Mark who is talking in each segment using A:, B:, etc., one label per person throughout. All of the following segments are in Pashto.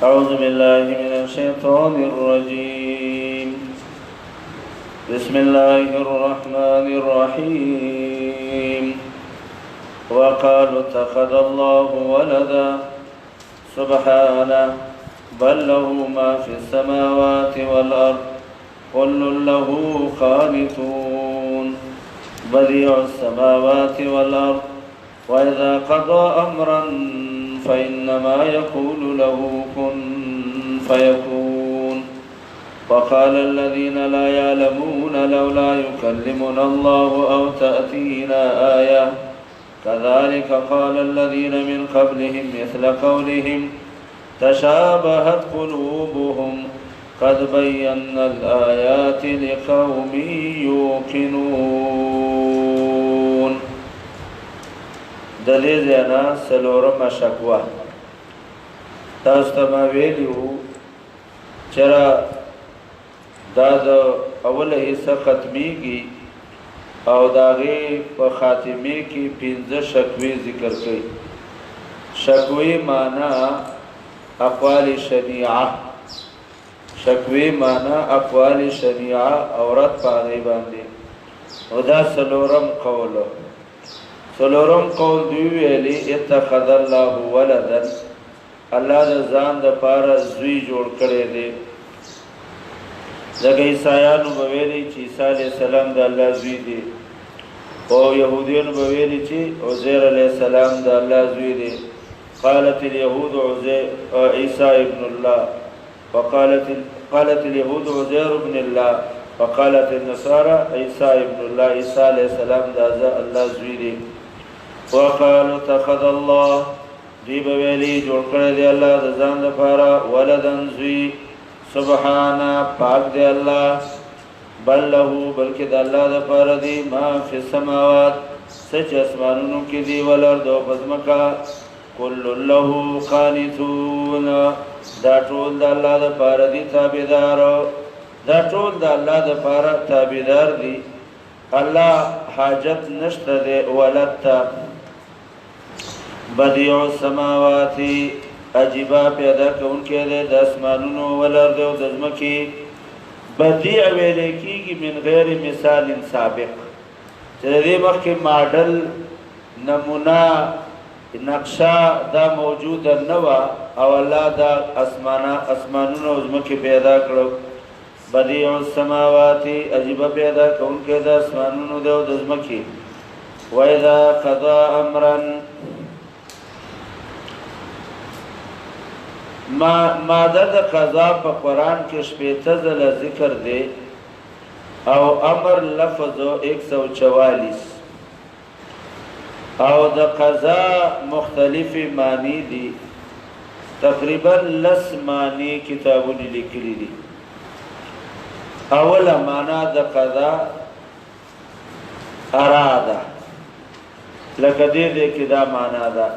A: أعوذ بالله من الشيطان الرجيم بسم الله الرحمن الرحيم وقالوا اتخذ الله ولدا سبحانه بل له ما في السماوات والأرض كل له قانتون بديع السماوات والأرض وإذا قضى أمرا فإنما يقول له كن فيكون وقال الذين لا يعلمون لولا يكلمنا الله أو تأتينا آية كذلك قال الذين من قبلهم مثل قولهم تشابهت قلوبهم قد بينا الآيات لقوم يوقنون دلیل انا سلورم شکوا تاسو ما ویلیو چرا دا اوله حصہ ختمیږي او داغه په خاتمه کې 15 شکوې ذکر کړي شکوې معنا اقوال شنیعه شکوې معنا اقوال شنیعه عورت پاره باندې او دا سلورم قول سلورم قول دی ویلی اتخذ الله ولدا الله د ځان د پاره زوی جوړ کړی دی دغه عیسایانو ویلي چې عیسی علی السلام د الله زوی دی او يهوديان ویلي چې عزير علی السلام د الله زوی دی قالت اليهود عيسى ابن الله وقالت اليهود عزير ابن الله وقالت النصارى عيسى ابن الله عيسى علیہ السلام د الله زوی دی وقالوا اتخذ الله دی بویلی جوړ کړی دی الله د ځان لپاره ولدن زوی سبحانه پاک دی الله بل له بلکې د الله لپاره دی ما فی السماوات سچ اسمانونو کې دی ولرد او پزمکا کل له قانتون دا ټول د الله لپاره دی تابعدار دا ټول د الله لپاره تابعدار دی الله حاجت نشته دی ولدت بدیع السماوات عجیبا پیدا کونکي د اسمانونو ولرد او د ځمکې بدیع ویل کېږي من غیر مثال سابق چې دې مخکې ماډل نمونه نقشه دا موجود نه و او الله دا اسمانونو او ځمکې پیدا کړو بدیع السماوات عجیبا پیدا کونکي د اسمانونو او د ځمکې واذا قضى امرا ماده د قضا په قران کې شپږ ځله ذکر دی او امر لفظ 144 او د قضا مختلفی معنی دي تقریبا لس معنی کتابونه لیکلي دي اوله معنا د قضا اراده لکه دې کې دا معنا ده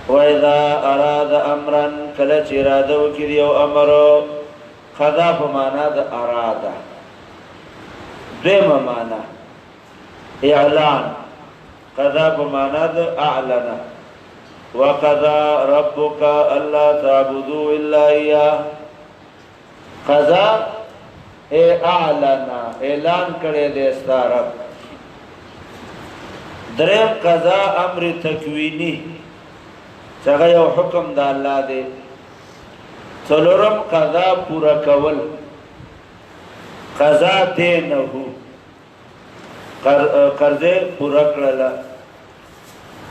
A: وَإِذَا أَرَادَ أَمْرًا کله چې اراده وکړي او امر قضا په معنا د اراده دیمه معنا اعلان قضا په معنا د اعلن وَقَضَى رَبُّكَ أَلَّا تَعْبُدُوا إِلَّا إِيَّاهُ قضا اعلن اعلان کړي د استعرب دریم قضا امر تکوینی څنګه یو حکم د الله دی څلورم قضا پورا کول قضا دینه قرضه پورا کړل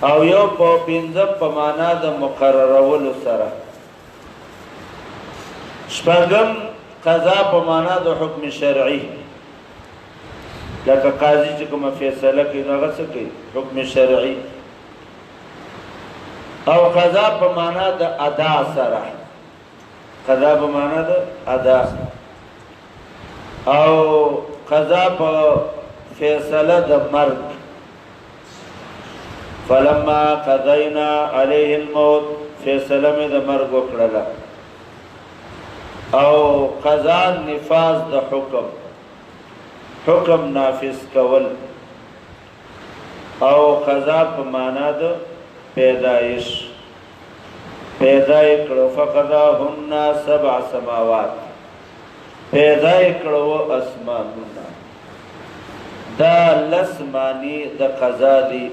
A: او یو په پنځم په معنا د مقررولو سره شپږم قضا په معنا د حکم شرعي لکه قاضي چې کوم فیصله کوي هغه څه کوي حکم شرعي او قضا په معنا د ادا سره قضا په معنا د ادا او قضا په فیصله د مرګ فلما قضینا علیه الموت فیصله مې د مرګ وکړه او قضا نفاذ د حکم نافذ کول او قضا په معنا د پیدائش پیدا کړو فقضاهن 7 سماوات پیدا کړو اسمانونه دا لسمانی د قضا دی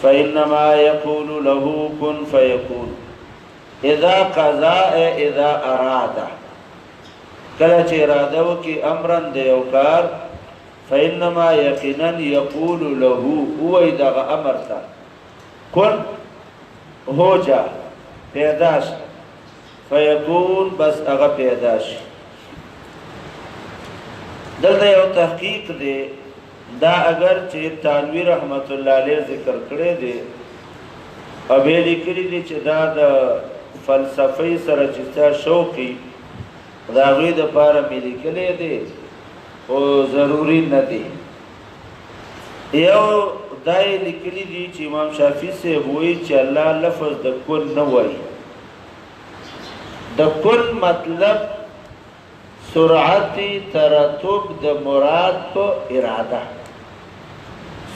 A: فإنما يقول له كن فيكون اذا قضا اذا اراد کله چې اراده وکي امرن د یو کار فإنما يقينا يقول له هو اذا امر تا كن هو جا پیداش فيكون بس هغه پیداش دلته یو تحقیق دی دا اگر چې تانوی رحمت الله علیه ذکر کړی دی او به لیکلی دی چې دا د فلسفه سره چې شوقي دا غوی د پاره ملي کلی دی او ضروری نه دی یو دای لیکلی دی چې امام شافعی سے وایي چې الله لفظ د کن نه وایي د کن مطلب سرعت ترتب د مراد په اراده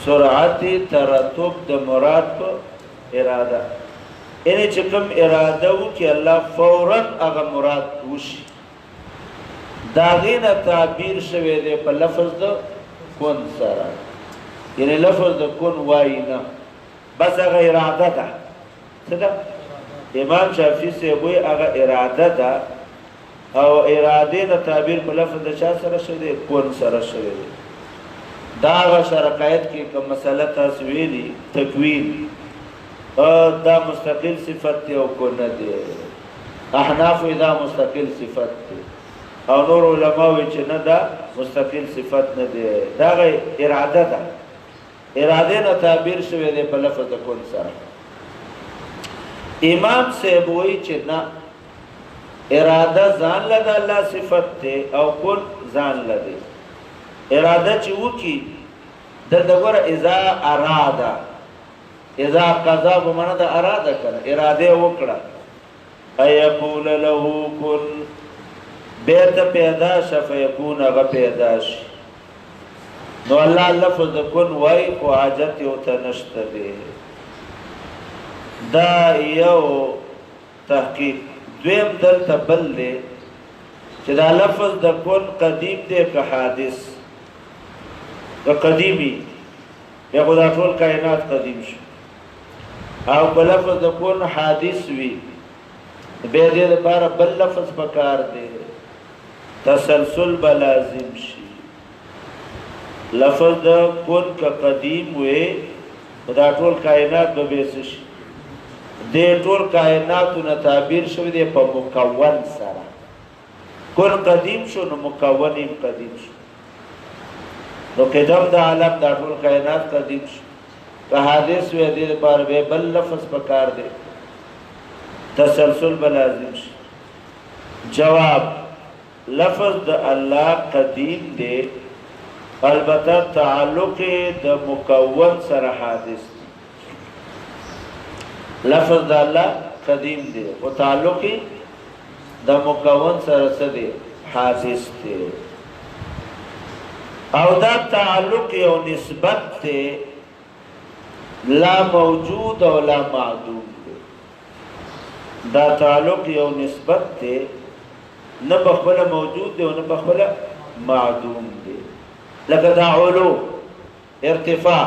A: سرعت ترتب د مراد په اراده یعنی چې کوم اراده وکي الله فورا هغه مراد وشي دا غینه تعبیر شوی دی په لفظ د کن سره یعنی لفظ د کن وای نه بس هغه اراده ده څه امام شافعی سے وایي هغه اراده ده او اراده د تعبیر په لفظ د چا سره شوی کون سره شوی دا غ شرقایت کې کوم مسله تاسو ویلي تکوین دا مستقل صفت دی او کو نه دی احناف دا مستقل صفت دی او نور علماء چې نه دا مستقل صفت نه دی دا غ اراده ده اراده نه تعبیر شوی دی په لفظ د کون سره امام صاحب وایي چې نه اراده ځان له الله صفت ته او کل ځان له دی اراده چې وکي د دغه اذا اراده اذا قضا بمنه د اراده کړه اراده وکړه ايقول له كن بیت پیدا شفیکون غ پیدا شي نو الله لفظ د کن وای او حاجت یو تنشته دی دا یو تحقیق دویم دلته بل دی چې دا لفظ د کون قدیم دی که حادث که قدیمی یا خدا ټول کائنات قدیم شو او په لفظ د کون حادث وي بیا دې لپاره بل لفظ پکار دی تسلسل به لازم شي لفظ د کون که قدیم وي دا ټول کائنات به بیس شي دې ټول کائناتو نه تعبیر شوی دی په مکون سره کون قدیم شو نو مکون هم قدیم شو نو قدم د عالم دا ټول کائنات قدیم شو که حادث وی دې لپاره به بل لفظ پکار دی تسلسل به لازم شي جواب لفظ د الله قدیم دی البته تعلق د مکون سره حادث لفظ د الله قدیم دی او تعلق د مکون سره څه دی حادث دی او دا تعلق یو نسبت دی لا موجود او لا معدوم دی دا تعلق یو نسبت دی نه بخبل موجود دی او نه بخبل معدوم دی لکه دا علو ارتفاع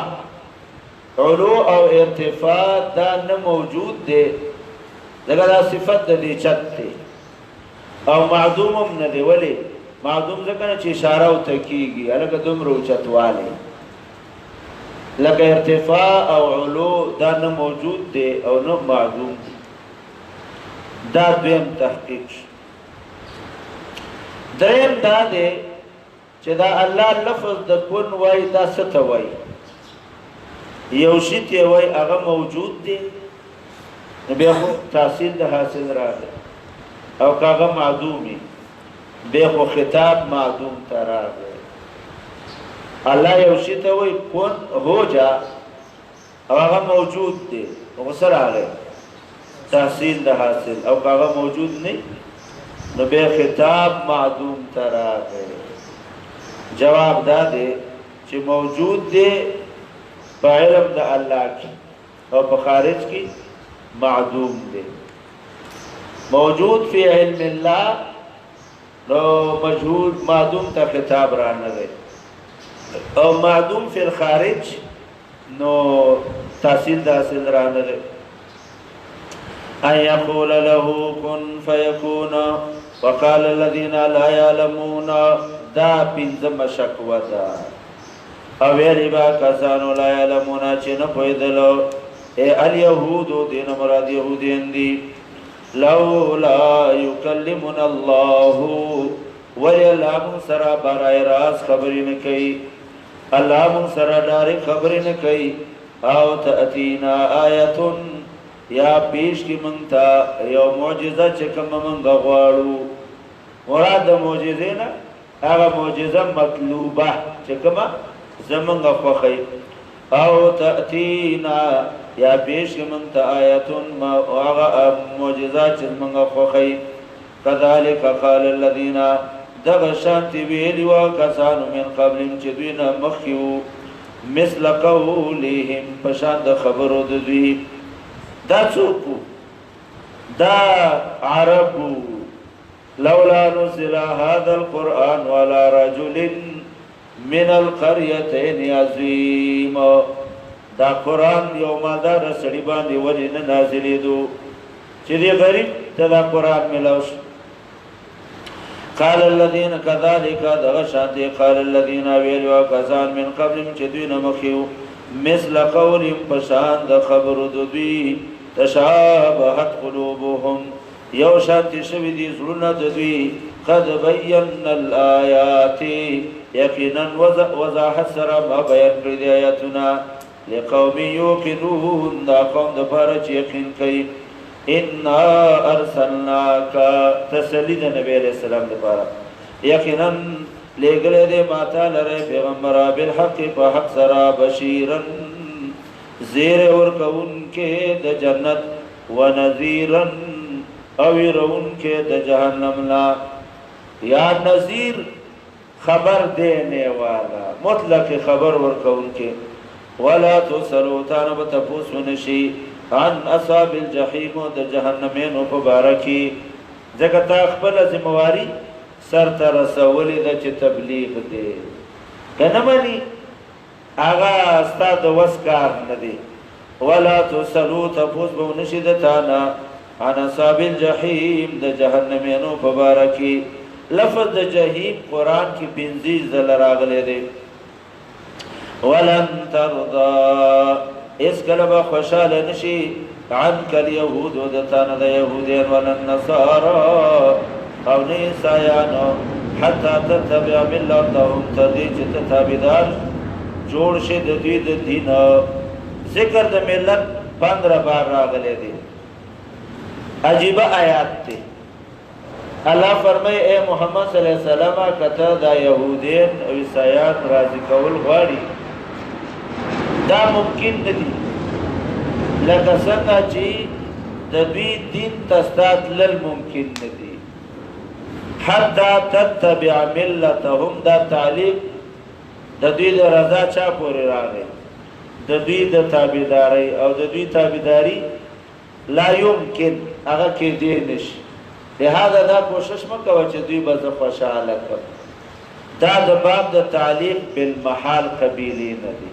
A: علو او ارتفاع دا نه موجود دی لکه دا صفت د دې چت دی او معدوم هم نه دی ولی معدوم ځکه چې اشاره او تکیږي الکه دومره اوچتوالی لکه ارتفاع او علو دا نه موجود دی او نه معدوم دی دا دویم تحقیق دریم دا دی چې دا الله لفظ د کن وای دا څه ته وای یو شی ته وای هغه موجود دی نو بیا خو تحصیل د حاصل راغی او کاغه معدومی بیا خو خطاب معدوم ته راغی الله یو شی ته وای کن هو جا او هغه موجود دی نو سره راغی تحصیل د حاصل او کاغه موجود نه نو بیا خطاب معدوم ته راغی جواب دا دی چې موجود دی په علم د الله کې او په خارج کې معدوم دے. موجود فی علم اللہ نو مجهول معدوم تا خطاب رانا دے او معدوم فی الخارج نو تحصیل داصل رانا دے. ان یقول له کن فیکون وقال الذین لا یعلمون دا پنځم شکوه ده او ویلی با کسانو لا یعلمون چې نه پوهېدلو الیهود دین مراد یهودین دي لولا یکلمنا الله ولی الله مون سره برای راز خبرې نه کوي الله مون سره ډایرک خبرې نه کوي او تأتینا آیتون یا پیش کی منتا یو معجزه چې کوم منګ غواړو مراد معجزه نه هغه معجزه مطلوبه چې کوم زمنګ خوخی او تأتینا یا پیش کی منتا آیتون ما هغه معجزه چې منګ خوخی کذالک قال الذين دغشانتی ویلی و کسانو من قبلهم چې دوی نه مخکیو مثل قولهم پشان د خبرو د دوی دا څوک دا عربو لولا نزل هذا القرآن ولا رجل من القريتين عظيم دا قرآن یو مالدار سړي باندې ولې نه نازلېدو چې دی غریب ته دا قرآن ملاوش. قال الذين كذلك دغشانتی قال الذين ویلوا کسان من قبلهم چې دوی نه مخکیو مثل قولهم پشان د خبرو د دوی تشابهت قلوبهم یو شانتی شوی دی زړونه د دوی قد بینا الآیات یقینا وضاحت سره ما بیان کړی دی آیاتونه لقوم یوقنون دا قوم د پاره چې یقین کوي. انا ارسلناک تسلی د نبی علیہ السلام لپاره یقینا لګلې دې ماته لره پیغمبر بالحق په حق سره بشیرا زیر ورکون کې د جنت و نذیرا او يرون کې د جهنم لا یا نذیر خبر دینے والا مطلق خبر ورکون کې ولا تسلو تانه بتپوس ونشي عن اصحاب الجحیم د جهنمینو په بارکی ځکه تا خپل ذمہواری سر ته رسولې د چې تبلیغ دی کنه مانی آغا استاد وسکار نه دی. ولا تسلو تفوز به نشد تانا عن اصحاب الجحیم د جهنمینو په بارکی. لفظ د جهنم قران کې 50 ځله راغلی دی. ولن ترضى اس کلبا خوشاله نشي عنك اليهود ودتان د يهودين ولا النصارى او نسایانو حتى تتبع ملتهم تدي چې تابعدار جوړ شي د دوی د دین. ذکر د ملت 15 بار راغلي دي. عجیب آیات دي. الله فرمای اے محمد صلی الله علیه وسلم کته د يهودين او عیسایان راضي کول غواړي دا ممکن ندی لکه څنګه چې د دوی دین تستاتلل ممکن ندی. حتی تتبع ملتهم دا تعلیق د دوی د رضا چا پورې راغی د دوی د تابعداري او د دوی تابعداري لا يمکن هغه کې دی نشي. لہذا دا کوشش مکوه چې دوی به زه خوشحاله کړم. دا د باب د تعلیق بالمحال قبیلی نه دی.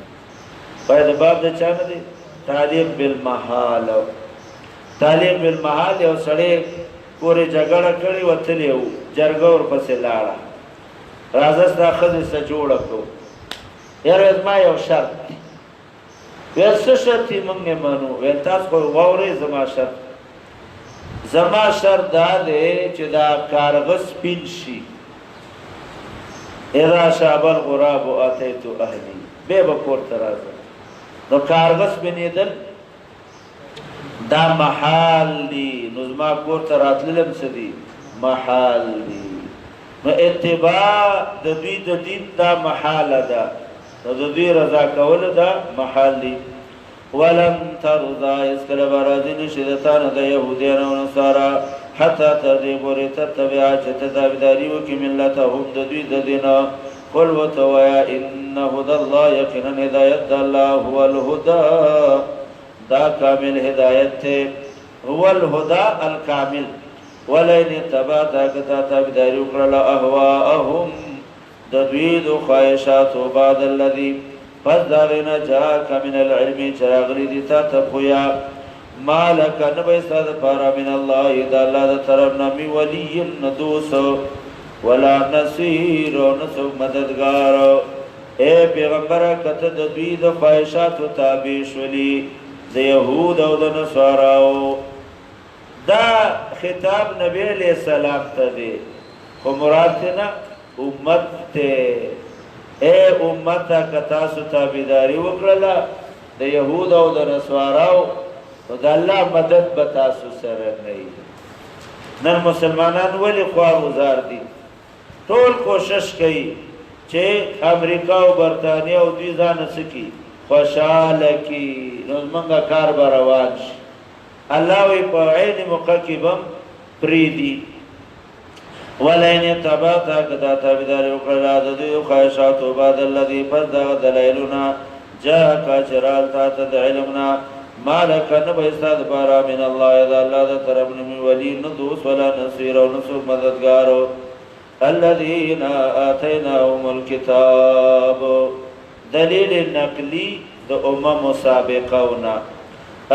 A: باید باب د چا نه دی تعلیق بالمحال. تعلیق بالمحال یو سړی پورې جګړه کړې وتلی و جرګه ورپسې لاړه راځه ستا ښځې څه جوړه کړو یاره زما یو شرط دی. ویل څه شرط یې موږ نه منو. ویل تاسو خو واورئ زما شرط. زما شرط دا دی چې دا کارغه سپین شي. اذا شاب الغراب اتیت اهلی بیا به کور ته راځم. نو کارغه سپینېدل دا محال دی. نو زما کور ته راتللم څه دي محال دی. نو اتباع د دوی د دین دا محاله ده. نو د دوی رضا کول دا محال دی. ولن ترضى اسکله به راضي نشي د تا نه د یهودیانو او نصارا حتی تر دې پورې تتبع چې ته تابعداري وکړې ملتهم د دوی د دینه. قل ورته ووایه ان هدى الله یقینا هدایت د الله هو الهدى دا کامل هدایت دی. هو الهدى الكامل ولئن اتبعت کتا تابعداري وکړه اهواءهم د دوی د خواهشاتو بعد الذي پس داغینا جاءک من العلم چراغلی دیتا تپویا مالک نبیستاد پارا من اللہ دا اللہ دا طرف نمی ولی ندوس ولا نصیر نسو مددگار اے پیغمبر کت دا دوی دا خواهشات و تابیش ولی دا یهود و دا نصاراو دا خطاب نبی علیہ السلام تا دے خو مراد تینا امت تے اے امتا کتاسو تابیداری وکرلا دا یهود او دا نسواراو و دا اللہ مدد بتاسو سر نئی نن مسلمانان ولی خواه وزار دی طول کوشش کئی چه امریکا و برطانیہ و دوی زان سکی خوشحال کی نزمنگا کار باروان شی اللہ وی پا عین مقاقبم پریدی ولئن اتبعتا کتا تابعداري وکړه د دوی خواهشاتو بعد الذي پس دغه دلایلونه جاءک چرال تا د علمنا مالک نبیستاد پارا من الله اذا الله د طرف نمی ولی ندوس ولا نصير او نصر مددگار الذين آتيناهم الكتاب دلیل نقلی د سابقونا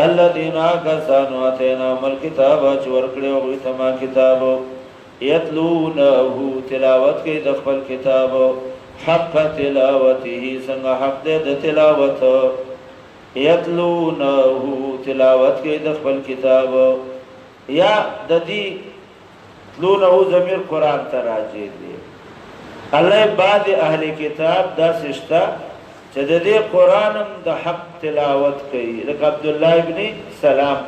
A: الذين كانوا آتيناهم الكتاب چې ورکړي او تما کتابو یتلونه تلاوت کوي د خپل کتاب حق تلاوته څنګه حق د تلاوت یتلونه تلاوت کوي د خپل کتاب یا د دې لونه ضمیر قران ته راځي دی الله بعد اهل کتاب دا سشتا چې د دې قرانم د حق تلاوت کوي لکه عبد الله ابن سلام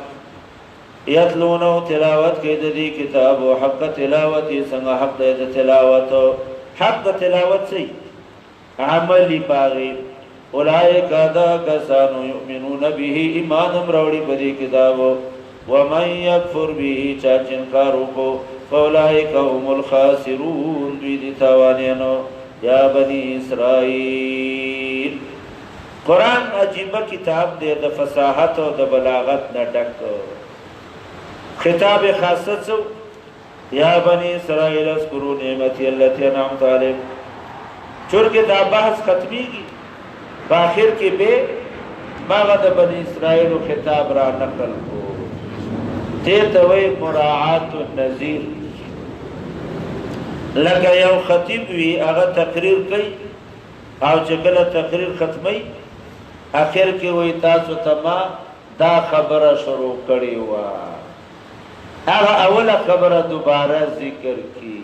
A: یتلونه تلاوت کوي د دې کتاب او حق تلاوت څنګه حق د تلاوت حق تلاوت سي عملي باغي اولئک دا کسانو یؤمنون به ایمان امروړي په دې کتاب ومن يكفر به چا چې انکار وکړو فاولئک هم الخاسرون دوی دي تاوانینو یا بني اسرائیل قرآن عجیب کتاب دی د فصاحت او د بلاغت نه ډک خطاب خاصه سو یا بني اسرائیل اذكروا نعمتي التي انعمت عليكم چونکه دا بحث ختمیږي په اخر کې به باغ د بني اسرائیل خطاب را نقل کو ته توي مراعات النذير لکه یو خطیب وی هغه تقریر کوي او چې کله تقریر ختمي اخر کې وای تاسو ته ما دا خبره شروع کړی و هغه اوله خبره دوباره ذکر کی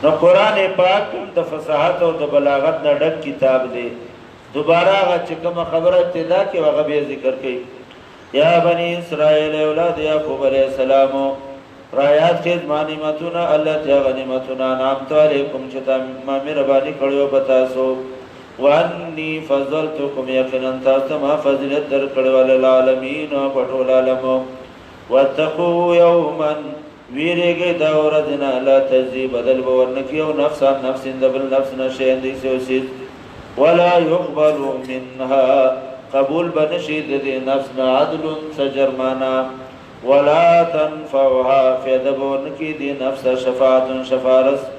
A: نو قران پاک د فصاحت او د بلاغت نه ډک کتاب دی دوباره هغه چې کوم خبره ابتدا کې هغه به ذکر کوي یا بنی اسرائیل اولاد یعقوب علیہ السلام رایات کې غنیمتونه الله ته غنیمتونه نعمت علیکم چې ما مهرباني کړو پتا سو وانی فضلتکم یقینا تاسو ما فضیلت در کړو العالمین او ټول عالم واتقوا یوما ویریږي دا ورځنا لا تزي بدل ورنکی او نفس نفس دبل نفس نشي اندي سوسي ولا يقبل منها قبول بنشید دې نفس عدل سجرمانا ولا تنفعها فيدبون کی دې نفس شفاعت شفارس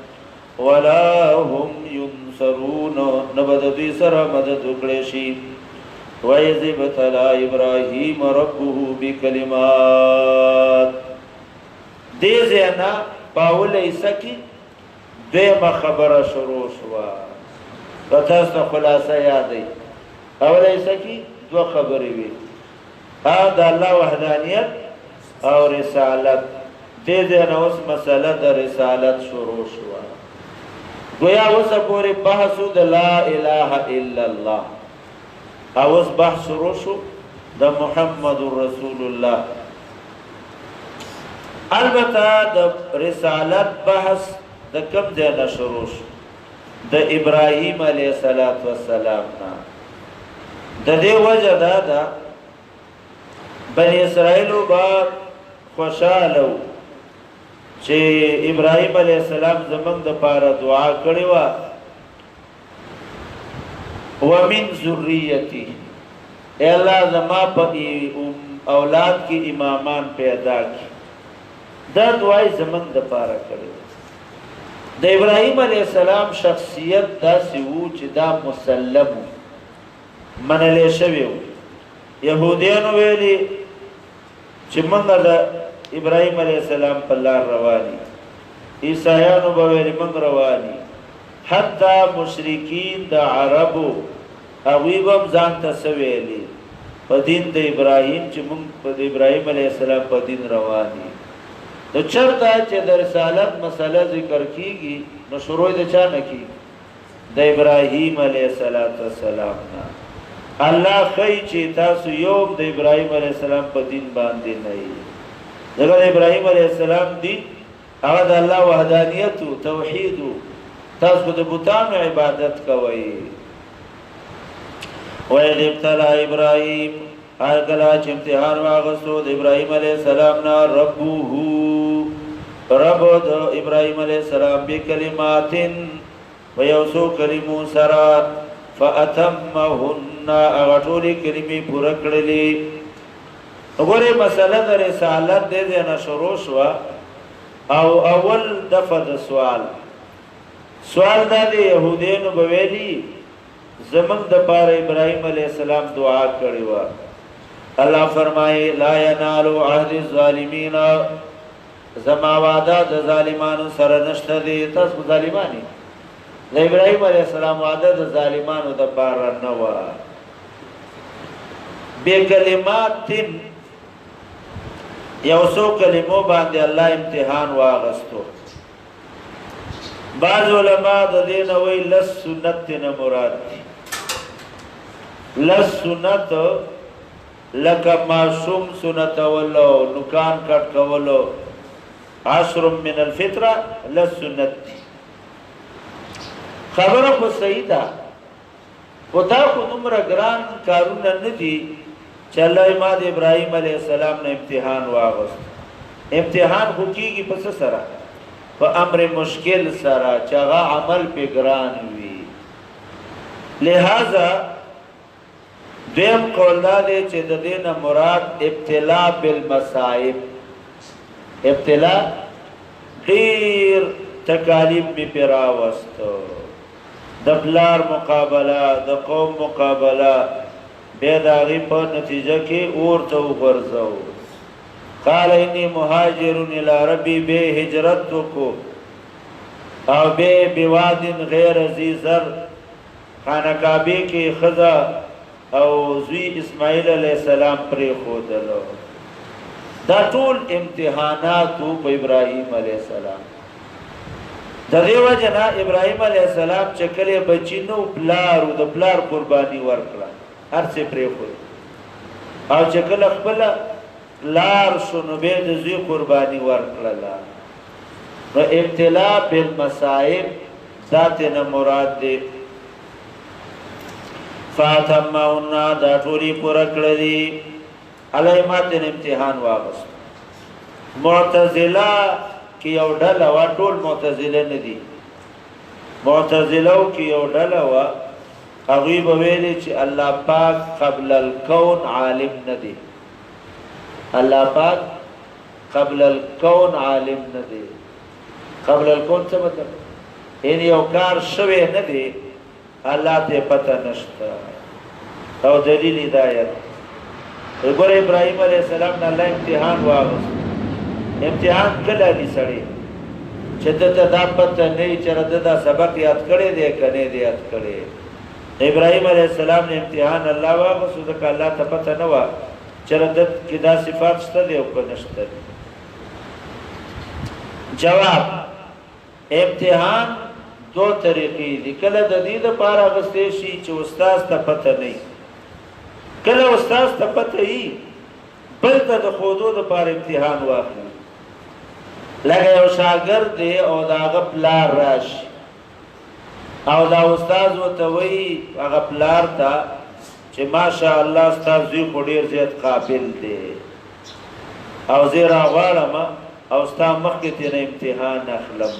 A: ولا هم ينصرون نبد دې سره مدد وکړي شي وَإِذِ ابْتَلَى إِبْرَاهِيمَ رَبُّهُ بِكَلِمَاتٍ دې زینا پاول ایسکی دغه خبره شروع شوا تاسو خلاصه یادې اول ایسکی دو خبرې وي دا الله وحدانیت او رسالت دې زینا اوس مسله د رسالت شروع شوا گویا اوس پورې بحث د لا اله الا الله اوس بحث شروع شو د محمد رسول الله البته د رسالت بحث د کوم ځای نه شروع شو د ابراهیم علیه السلام نه د دې وجه دا ده بنی اسرائیل با خوشاله چې ابراهیم علیه السلام زمونږ د پاره دعا کړې و ومن ذریتی اے اللہ زما پا اولاد کی امامان پیدا کی دا دعای زمن د پاره کړی د ابراهیم علیه السلام شخصیت داسې وو چې دا مسلم منلی شوی و یهودیانو ویلي چې موږ د ابراهیم علیه السلام په لار رواني عیسایانو به ویلي موږ رواني حتی مشرکین د عربو هغوی به هم ځان ته څه ویلي په دین د ابراهیم چې موږ په د ابراهیم علیه السلام په دین رواني نو چرته چې د رسالت مسله ذکر کیږي نو شروع د چا نه کیږي د ابراهیم علیه السلام نه الله خی چې تاسو یو د ابراهیم علیه السلام په دین باندې نه یې دغه د ابراهیم علیه السلام دین هغه د الله وحدانیت او توحید تاسو د بتانو عبادت کوئ وَإِذِ ابْتَلَى إِبْرَاهِيمَ کله چې امتحان واغستو د ابراهیم علیه السلام نه ربه رب د ابراهیم علیه السلام بکلمات و یو څو کلمو سره فأتمهن هغه ټولې کلمې پوره کړلې وګورئ مسله د رسالت د دې نه شروع شوه او اول دفعه د سوال دا د یهودیانو به ویلي زمونږ دپاره ابراهیم علیه السلام دعا کړې وه الله فرمایي لا ینالو عهد الظالمین زما وعده د ظالمانو سره نشته دی تاسو ظالمان یې د ابراهیم علیه السلام وعده د ظالمانو دپاره نه وه بکلمات یو څو کلمو باندې الله امتحان واغستو بعض علما د دې نه وایي لس سنت نه مراد دي لس سنت لکه معصوم سنتولو نکان کټ کولو عشر من الفطره لس سنت دي خبره خو صحیح ده خو دا خو دومره ګران کارونه نه دي چې الله ما د ابراهیم علیه السلام نه امتحان واغست امتحان خو کېږي په څه سره په امر مشکل سره چې هغه عمل پې ګران وي لہذا دویم قول دا دی چې د دې نه مراد ابتلا بالمصائب ابتلا ډېر تکالیف مې پې راوستو د پلار مقابله د قوم مقابله بیا د هغې په نتیجه کې اور ته وغورځو قال انی مهاجر الی ربی بے هجرت کو او بے بواد غیر ذی زر خانه کعبه کې ښځه او زوی اسماعیل علیه السلام پرېښودلو دا ټول امتحانات په ابراهیم علیه السلام د دې وجه نه ابراهیم علیه السلام چې کله بچي نو پلار او د پلار قرباني ورکړه هر څه پرېښود او چې کله خپله لار شو نو بیا د زوی قرباني ورکړله نو ابتلا بالمصائب دا ترې نه مراد دی فاتمهن دا ټولې پوره کړلې الله ما ترې امتحان واغست معتزله کې یو ډله وه ټول معتزله نه دي معتزلو کې یو ډله وه هغوی به ویلې چې الله پاک قبل الکون عالم نه دی الله پاک قبل الکون عالم نه دی قبل الکون څه مطلب یعنی یو کار شوی نه دی الله ته پته نشته او دلیل هدایت وګوره ابراهیم علیه السلام نه الله امتحان واغست امتحان کله دی سړی چې دته دا پته نه وي چې ده دا سبق یاد کړی دی که نه دی یاد کړی ابراهیم علیه السلام نه امتحان الله واغست ځکه الله ته پته نه وه چې ده کې دا صفات شته دی او که نشته دی جواب امتحان دو طریقې دي کله د دې دپاره اخیستی شي چې استاذ ته پته نه وي کله استاذ ته پته وي بل ته د ښودو دپاره امتحان واخلي لکه یو شاګرد دی او د هغه پلار راشي او دا استاذ ورته وایي هغه پلار ته چې ماشاءالله ستا زوی خو ډېر زیات قابل دی او زه یې راغواړم او ستا مخکې ترې امتحان اخلم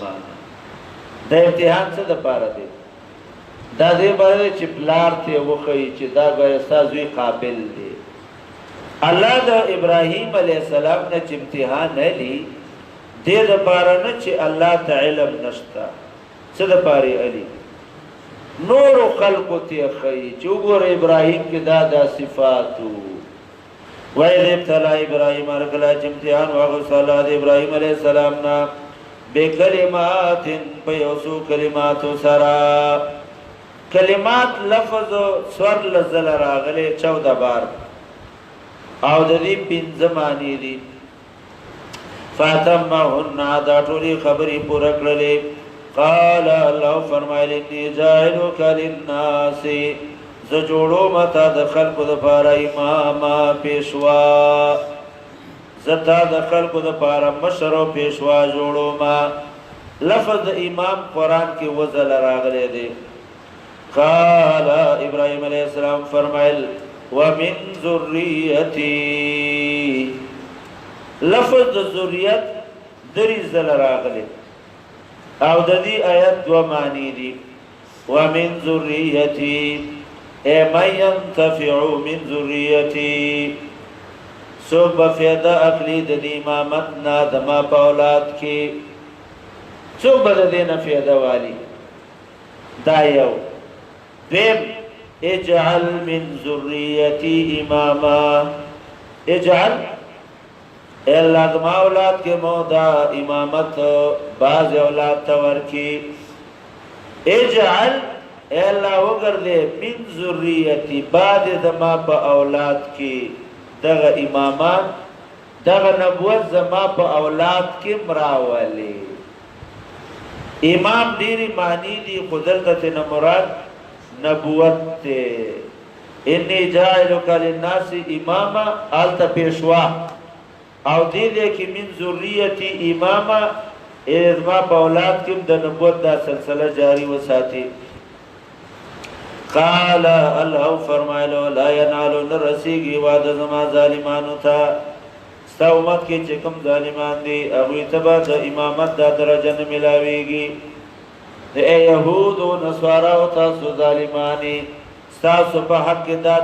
A: د امتحان څه دپاره دی دا دې باندې چې پلار ته وښیي چې دا به ستا زوی قابل دی الله د ابراهیم علیه السلام نه چې امتحان نه لی دې د پاره نه چې الله ته علم نشتا څه د پاره علی نور خلق ته خی چې وګوره ابراهیم کې دا صفاتو وَإِذِ ابْتَلَى إِبْرَاهِيمَ رَبُّهُ امتحان واغسل ابراهیم علیه السلام نا بکلمات پیوسو کلمات سرا کلمات لفظ سور لزل راغله 14 بار او د دې پنځه معنی دي فاطمهن دا ټولي خبري پوره کړلې قال الله فرمایلی انی جاعلک للناس ز جوړو متا د خلقو د پاره امام پیشوا زتا د خلقو د پاره مشر او پیشوا جوړو ما لفظ امام قران کې وزل راغلی دی قال ابراهيم عليه السلام فرمایل ومن ذريتي لفظ ذریت دری زل راغلی او د دې آیت دو معنی دي ومن ذريتي اي من ينتفع من ذريتي سو بفیده اقلی د امامت نا دما په اولاد کې سو بد دینه فیده والی دا یو دیم اجعل من ذریتی اماما اجعل اللہ دما اولاد کے مودا امامت باز اولاد تور کی اجعل اللہ وگر دے من ذریتی بعد دما پا اولاد کی دغ امامان دغ نبوت زما پا اولاد کی مراولی امام دیری معنی دی قدرت نمراد نبوت تے انی جائلک للناس اماما آلتا پیشوا او دی دے کی من ذریتی اماما ازما پا اولاد کم دا نبوت دا سلسلہ جاری و ساتی قال اللہ فرمائلو لا ینالو نرسیگی وعد زما ظالمانو تا ستا امت کی چکم ظالمان دی اگوی تبا دا امامت دا درجن ملاویگی اے یہود و نصوارا تاسو ظالمانی ستاسو پا حق دا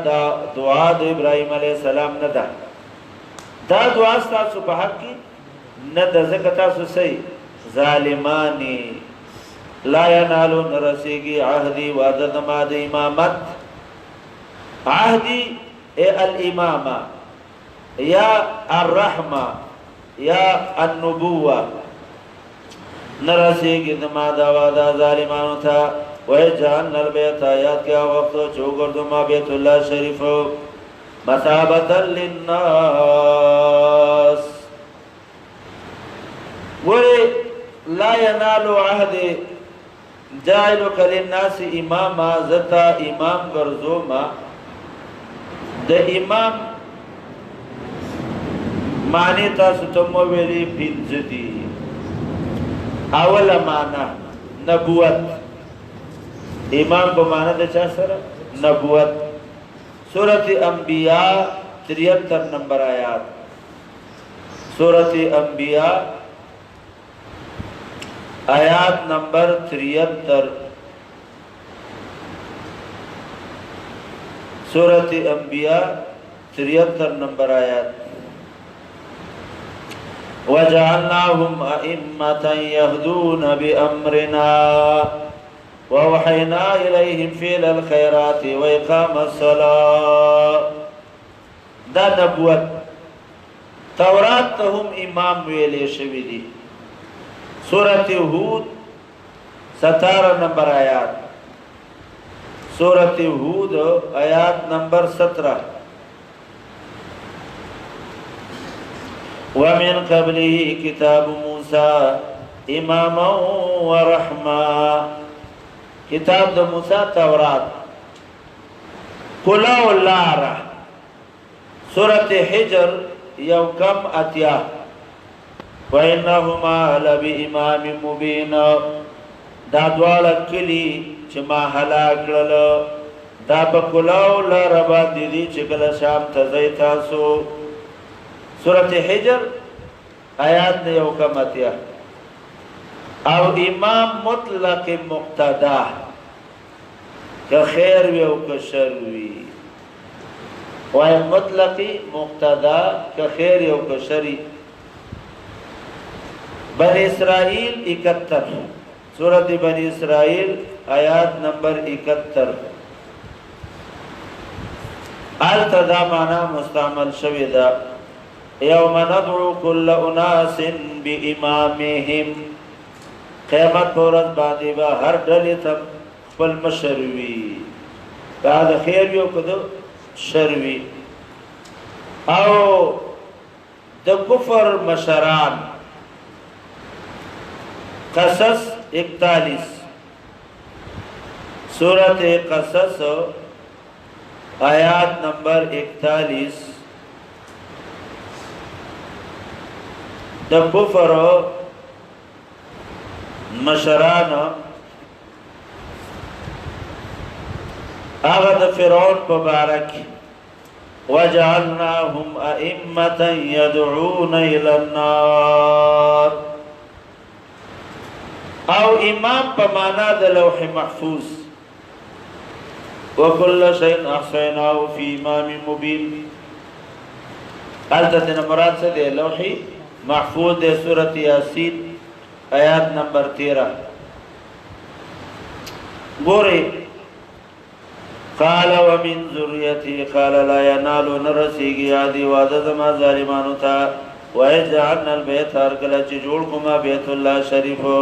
A: دعا دا ابراہیم علیہ السلام ندا دا دعا ستاسو پا حق کی ندا زکتاسو سی ظالمانی لا ینالو نرسیگی عہدی وعدد ماد امامت عہدی اے الامامہ یا الرحمہ یا النبوہ نرسیگی دمادا وعدہ ظالمانو تھا وَيَجْعَلْنَا الْبَيْتَ آیات کیا وقت چوکردو ما بیت اللہ شریف مثابتا للناس وَلِ لا ینالو عہد جائلک للناس اماما زتا امام گرزو ما دا امام معنی تاسو تمو ویلی پینز دی اول معنی نبوت امام کو معنی دا چاہ سر نبوت سورت انبیاء 73 نمبر آیات سورت انبیاء آیات نمبر 73 سورت انبیاء 73 نمبر آیات وَجَعَلْنَاهُمْ أَئِمَّةً يَهْدُونَ بِأَمْرِنَا وَأَوْحَيْنَا إِلَيْهِمْ فِعْلَ الْخَيْرَاتِ وَإِقَامَ الصَّلَاةِ دا نبوت تورات تهم امام ویلے شوی دی سورت ہود 17 نمبر آیات سورت ہود آیات نمبر 17 وَمِن قَبْلِهِ كِتَابُ مُوسَى إِمَامًا وَرَحْمًا کتاب دا موسیٰ تورات کلاو لارا سورت حجر یو کم اتیا وَإِنَّهُمَا لَبِإِمَامٍ مُبِينًا دا دوالا کلی چه ما حلاک للا دا بکلاو لارا با دیدی چکل شام تزیتاسو سورت حجر آیات نے یو کم اتیا او امام مطلق مقتدا که خیر وی او که شر وی وای مطلقی مقتدا که خیر او که شری. بنی اسرائیل 71 سورت بنی اسرائیل آیات نمبر 71 آلتا دا مانا مستعمل شوی دا یوم ندعو کل اناس بی امامهم قیمت پورت باندی با هر ڈلی تم خپل مشروی دا دا خیر یو کدو شروی او دا کفر مشران قصص 41 سورت قصص آیات نمبر 41 دا کفر مشران آغا دا فرعون مبارک وجعلناهم ائمة يدعون الى النار او امام پمانا دا لوح محفوظ وکل شیء احصیناه فی امام مبین حالتت مراد سے دے لوح محفوظ دے سورت یاسین آیات نمبر 13 گورے قال ومن ذریتی قال لا ینال نرسیگی عادی وعدد ما ظالمانو تا وَيَجْعَلْنَا الْبَيْتَ هَرْكَلَ چِجُوڑکما بیت اللہ شریفو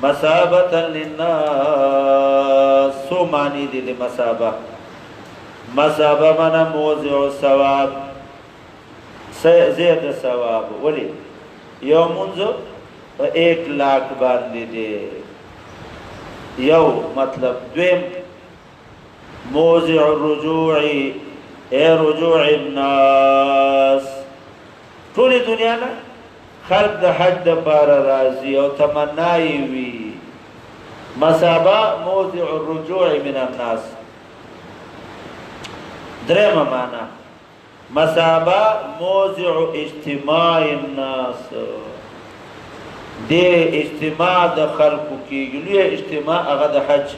A: مسابتا للناس سو معنی دی دی مسابہ مسابہ منا موضع ثواب زید ثواب ولی یو منزو 1,00,000 باندی دی یو مطلب دویم موضع الرجوعی اے رجوع الناس طولی دنیا نا خلق دا حج دا پارا رازی او تمنائی وی مسابہ موضع الرجوع من الناس درم مانا مسابہ موضع اجتماع الناس دے اجتماع دا خلق کی گلوی اجتماع اغا دا حج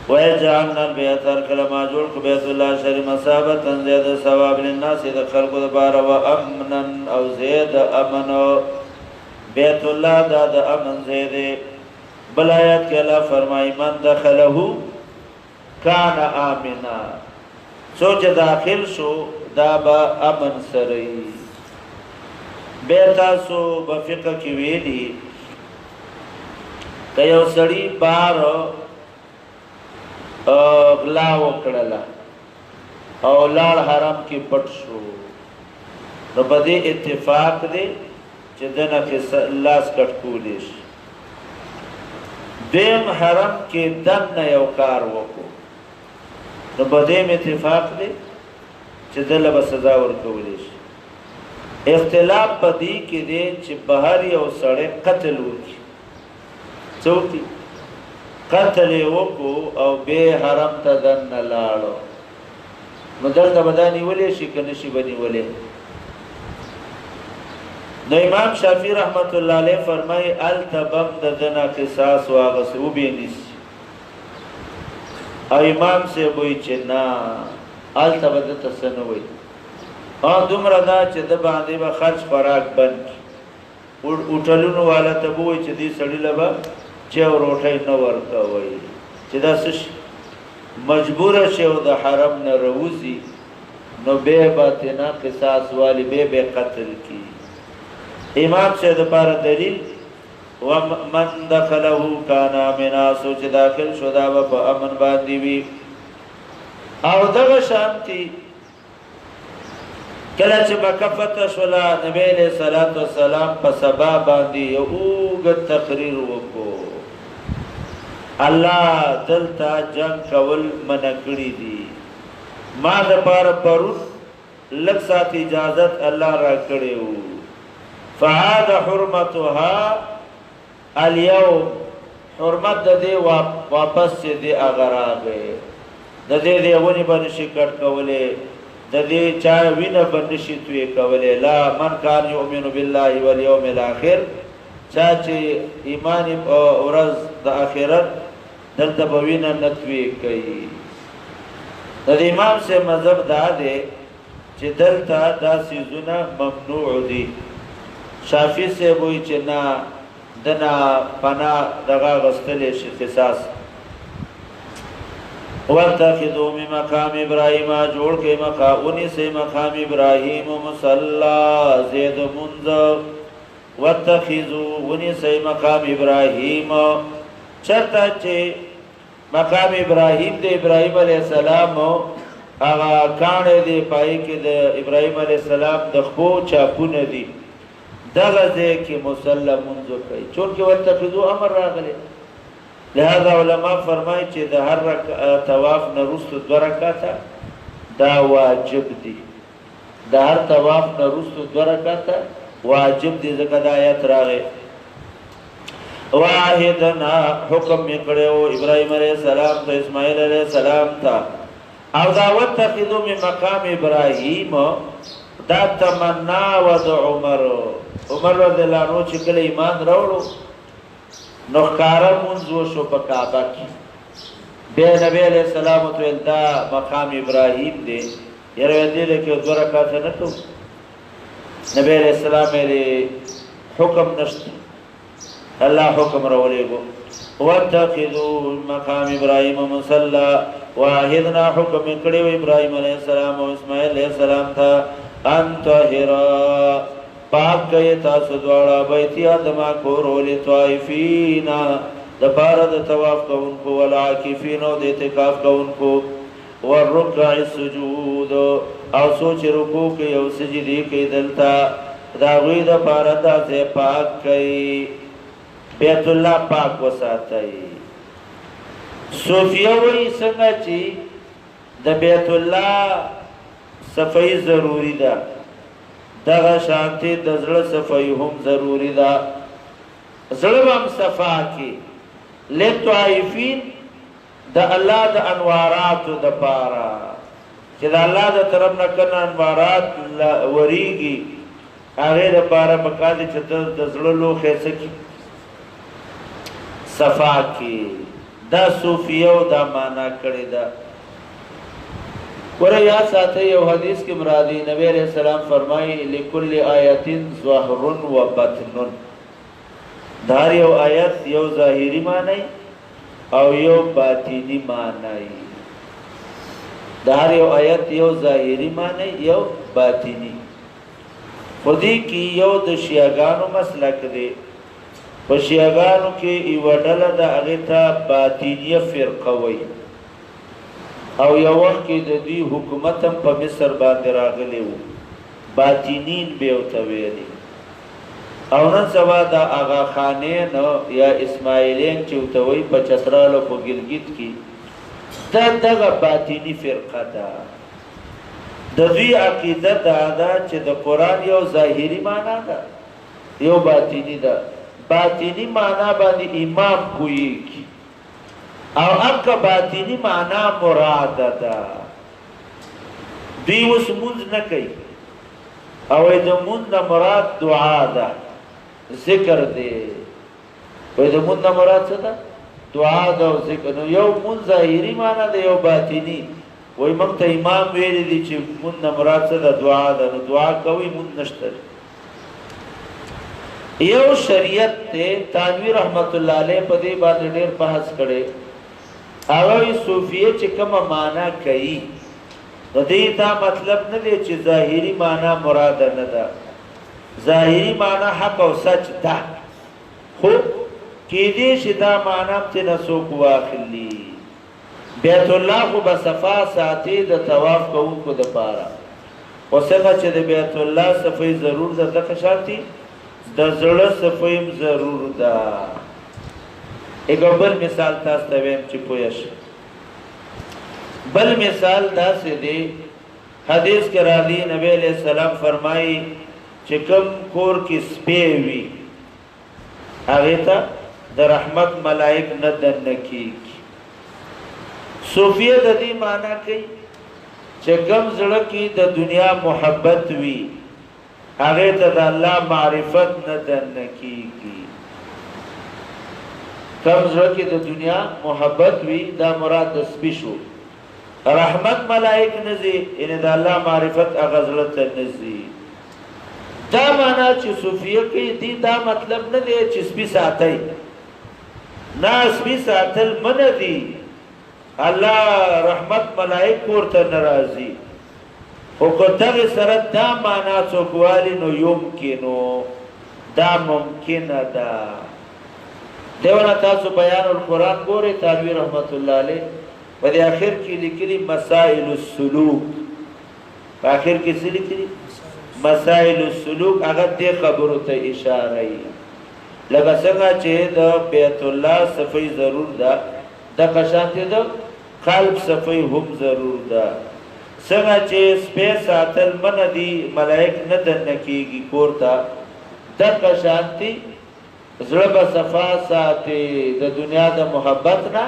A: وَيَجْعَلْنَا الْبَيْتَ الْكَلَمَا جُلْكُ بَيْتُ اللَّهِ شَرِ مَصَابَةً زِيَدَ ثواب للناس دا خلق دا بارا وَأَمْنًا او زید امن بیت اللہ دا دا امن زید بلایت کے اللہ فرمائی من دخلہو کان آمنا سوچ داخل شو دا با امن سرئی بیتا سو بفقہ کی ویلی کہ یو سڑی بارو غلا وکړه او لال حرم کې پټ شو نو په دې اتفاق دی چې دنه کې لاس کټ کولیش دیم حرم کې دنه یو کار وکړو نو په دې اتفاق دی چې دله به سزا ورکولیش اختلاف په دې کې دی چې بهر یو سړی قتل وکړي څوک قتل وکو او بے حرم تا دن نلالو نو دلتا بدانی ولی شی کنشی بنی ولی نو امام شافی رحمت اللہ علیہ فرمائی التبم ددنا قصاص واغس او بینیس او امام سے بوئی چه نا التبدت سنوئی دومره دا چې د باندې به خرچ خوراک بند اوټلونو والا ته بوئی چې دی سړی لبا چې روټۍ نه ورکوي چې دا سش مجبور شي او د حرم نه روزي نو به باطنا قصاص والی به قتل کی امام سے د پاره دلیل ومن دخله کان امنا سوچ داخل شو دا په امن باندې وی او دغه شانتی کله چې مکفت شولا نبی علیہ الصلوۃ والسلام په سبا باندې یو تقریر وکړو الله دلتا جنگ کول منکړی دی ما د پار پرون لک سات اجازت الله را کړیو فعاد حرمتها اليوم حرمت د دې واپس دې اغراغه د دې دیونی باندې شکړ کولې د دې چا وینه باندې شتوي کولې لا من کان یؤمن بالله والیوم الاخر چا چې ایمان او ورځ د اخرت دلته بوینه نتوی کوي د امام سے مذهب دا دی چې دلته دا سیزونه ممنوع دي. شافعي سے وایي چې نه دنا پنا دغه غستلې شي قصاص. واتخذوا من مقام ابراهيم جوړ کې مقامونی سے مقام ابراهيم مصلى زید منذ واتخذوا ونی سے مقام ابراهيم چرته چې مقام ابراهيم د ابراهيم عليه السلام هغه کانه دی پای کې د ابراهيم عليه السلام د خو چاپونه دي دغه ځکه مصلى منذ کوي چون کې واتخذوا امر راغلی. لہذا علماء فرمائے چې د هر طواف نه وروسته 2 رکعاته دا واجب دي. د هر طواف نه وروسته 2 رکعاته واجب دي ځکه د آیت راغی. واحدنا حکم میکړو ابراهيم عليه السلام ته اسماعیل عليه السلام ته او دا واتخذوا من مقام ابراهيم دا تمنا و د عمر رضی الله عنه چې کله ایمان راوړو نو کارا منځو شو په کعبه کې به نبی عليه السلام ته دا مقام ابراهيم دی یره دې له کې 2 رکعات نه ته نبی عليه السلام یې حکم نشته الله حکم راولېګو واتخذوا مقام ابراهيم مصلى واحدنا حکم کړو ابراهيم عليه السلام او اسماعیل عليه السلام ته انت هرا پاک گئے تاسو دوارا بیتی آدما کورولی طائفین دا پارد تواف کونکو والعاکفین و دیتکاف کونکو والرکع السجود او سوچ رکو کی او سجدی کی دلتا دا غوی دا پارد دا سے پاک کئی بیت اللہ پاک وساتئی. صوفیہ وی سنگا چی دا بیت اللہ صفائی ضروری دا دغه شانتی د زړه صفای هم ضروری ده. زړه هم صفا کی لطائفین د الله د انوارات د پارا چې د الله د طرف نه کنه انوارات وریږي هغه د پارا پکاده چې د زړه لوخه سکی صفا کی دا صوفیو دا معنا کړی دا. ور یا ساته یو حدیث کې مرادی نبی علیہ السلام فرمایي لکل آیت ظاهر و باطن. دار یو آیت یو ظاهری معنی او یو باطینی معنی. دار یو آیت یو ظاهری معنی یو باطینی. خودی کی یو د شیعاګانو مسلک دی. په شیعاګانو کې یو ډله د هغه ته باطینیه فرقه وایي او یو وخت کې د دې حکومت هم په مصر باندې راغلی وو باطینین به وته ویلي او نن سبا د آغا خانین یا اسماعیلین چې وته وي په چترالو په ګلګت کې دا دغه باطینی فرقه ده. د دوی عقیده دا ده چې د قرآن یو ظاهری معنا ده یو باطینی ده. باطینی معنا باندې امام کویږي او اکا باطینی معنا مراد ده. دوی اوس مونږ نه کوي او د مونږ نه مراد دعا ده ذکر دی. وای د مونږ نه مراد څه ده؟ دعا ده او ذکر. نو یو مونږ ظاهری معنا ده یو باطینی. وای موږ ته امام ویل دي چې مونږ نه مراد څه ده؟ دعا ده. نو دعا کوي مونږ نشته. یو شریعت ته تانوی رحمت الله علیه په دې باندې ډېر بحث کړي. هغه صوفیه چې کومه معنا کوي د دې دا مطلب نه دی چې ظاهری معنا مراد نه ده. ظاهری معنا حق او سچ ده خو کې دې چې دا معنا ته نسوک واخلي. بیت الله خو بصفا ساتي د طواف کوونکو د پاره او څنګه چې د بیت الله صفای ضرور ده د خشارتي د زړه صفایم ضرور ده. ایک بل مثال تاسو ته ویم چې پوهیږئ. بل مثال دا سه دی حدیث کې راځي نبی علیہ السلام فرمایي چې کوم کور کې سپې وي هغه ته د رحمت ملائک نه دنه کیږي. صوفیه د دې معنی کوي چې کوم زړه کې د دنیا محبت وي هغه ته د الله معرفت نه دنه کیږي. کم زړه کې د دنیا محبت وي دا مراد د سپې شو رحمت ملائک نزی ان دا الله معرفت اغزلت نزی. دا مانا چې صوفیه کی دی دا مطلب نه دی چې سپی ساتي نه سپی ساتل من دی الله رحمت ملائک ورته ناراضي او کته سره دا مانا څوکوالی نو یمکنو دا ممکن ده. دیونا تاسو بیان القرآن ګورئ تالوی رحمت الله علیه په دې اخر کې لیکلي مسائل السلوک په اخر کې څه لیکلي مسائل السلوک هغه دې خبرو ته اشاره ای لکه څنګه چې د بیت الله صفای ضرور ده د قشانته د قلب صفای هم ضرور ده څنګه چې سپیس ساتل من دي ملائک نه دنکیږي کوړه د قشانتی زړه صفا ساتي د دنیا د محبت نه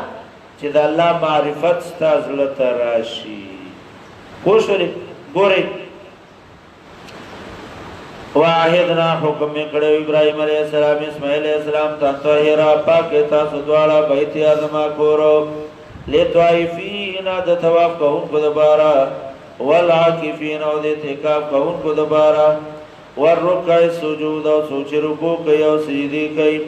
A: چې د الله معرفت ستا زړه ته راشي. کوشوري ګوري واحدنا حکم کړو ابراهيم عليه السلام اسماعيل عليه السلام ته هرا پاکه تاسو دواړه بیت اعظم کورو لطائفین د طواف کوونکو دوباره والعاکفین او د اعتکاف کوونکو دوباره والركع السجود او سوچ رکوع کوي او سجدي کوي.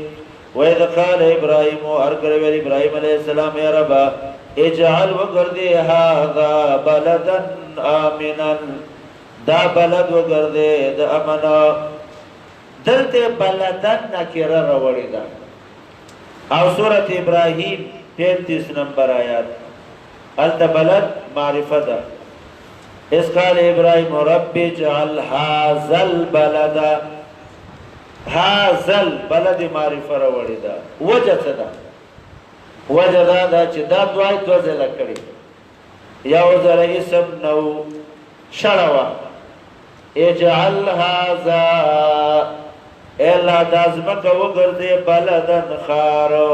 A: وإذ قال ابراهيم ارکر ویل ابراهيم عليه السلام یا رب اجعل وغردي هذا بلدا امنا دا بلد وغردي د امنا دلته بلدن نکره راوړی دا او سورۃ ابراهيم 33 نمبر آیات الته بلد معرفه ده. اس قال ابراهيم رب اجعل هذا البلد هذا البلد معرفه راوړی دا وجه څه ده وجه دا چې دا دوای توځل کړی یو ځل اسم نو شړوا اجعل هذا الا دازمک وګرځي بلدن خارو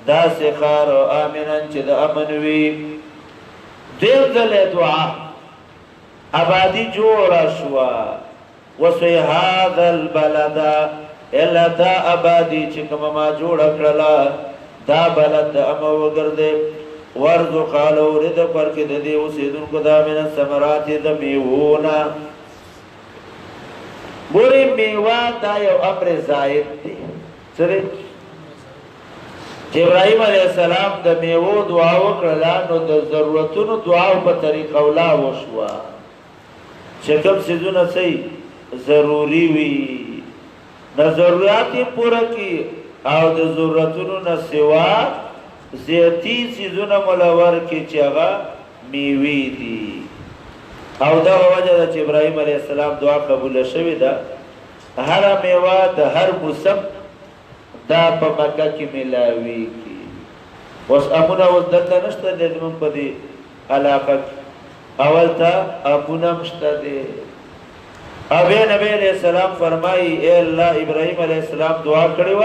A: داس خارو امنن چې د امن وی دیو ځل دعا آبادی جوړا شوا وسوی هذا البلد الا دا آبادی چې کوم ما جوړ کړلا دا بلد ام وګرځي ورزق علو رزق ورکې د دې اوسیدونکو دا من ثمرات د میوونه ګوري میوه دا یو امر زائد دی سره ابراهيم عليه السلام د میوه دعا وکړه نو د ضرورتونو دعا په طریقه ولا وشوا چې کوم سيزونه صحیح ضروری وي د ضرورت پوره کی او د ضرورتونو نه سوا زیاتی سيزونه ملور کی چې هغه میوي دي او دا وجه چې ابراهيم عليه السلام دعا قبول شوه ده هر میوه د هر موسم دا په مکه کې ملاوي کی اوس امونه ودته نشته د زمون په دي علاقه اول تا ابونا مشته دي ابي نبي عليه السلام فرمایي اے الله ابراهيم عليه السلام دعا کړی و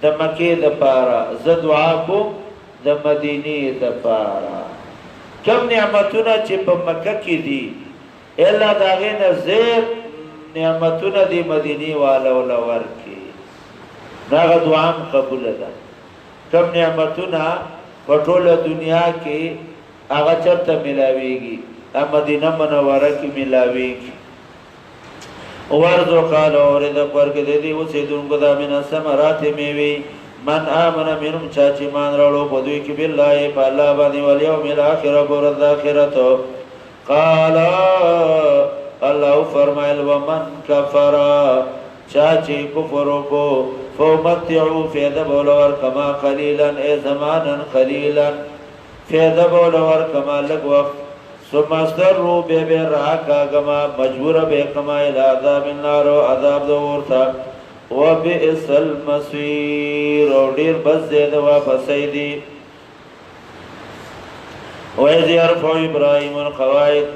A: د مکه د پاره ز دعا کو د مدینه د پاره کوم نعمتونه چې په مکه کې دي الا داغه نه زیر نعمتونه دی مدینه والا ولور کې داغه دعا قبول ده. کوم نعمتونه په ټوله دنیا کې هغه چرته ملاويږي مدینه منوره کې ملاويږي. ورزق قالو رزق ورکې دې اوسیدونکو دا من ثمرات میوي من امن منهم چاچی مان راړو په دوی کې بالله په الله باندې ول یوم الاخر ګور الاخرت قال الله فرمایل ومن کفر چاچی کفر کو فمتعوا فیذ بولور کما قلیلا ای زمانا قلیلا فیذ بولور کما لگ وقت ثم استروا به راکا گما مجبور به کما الى عذاب النار عذاب دور تھا وبئس المصير اور ډیر بس زید واپس ایدی وإذ يرفع إبراهيم القواعد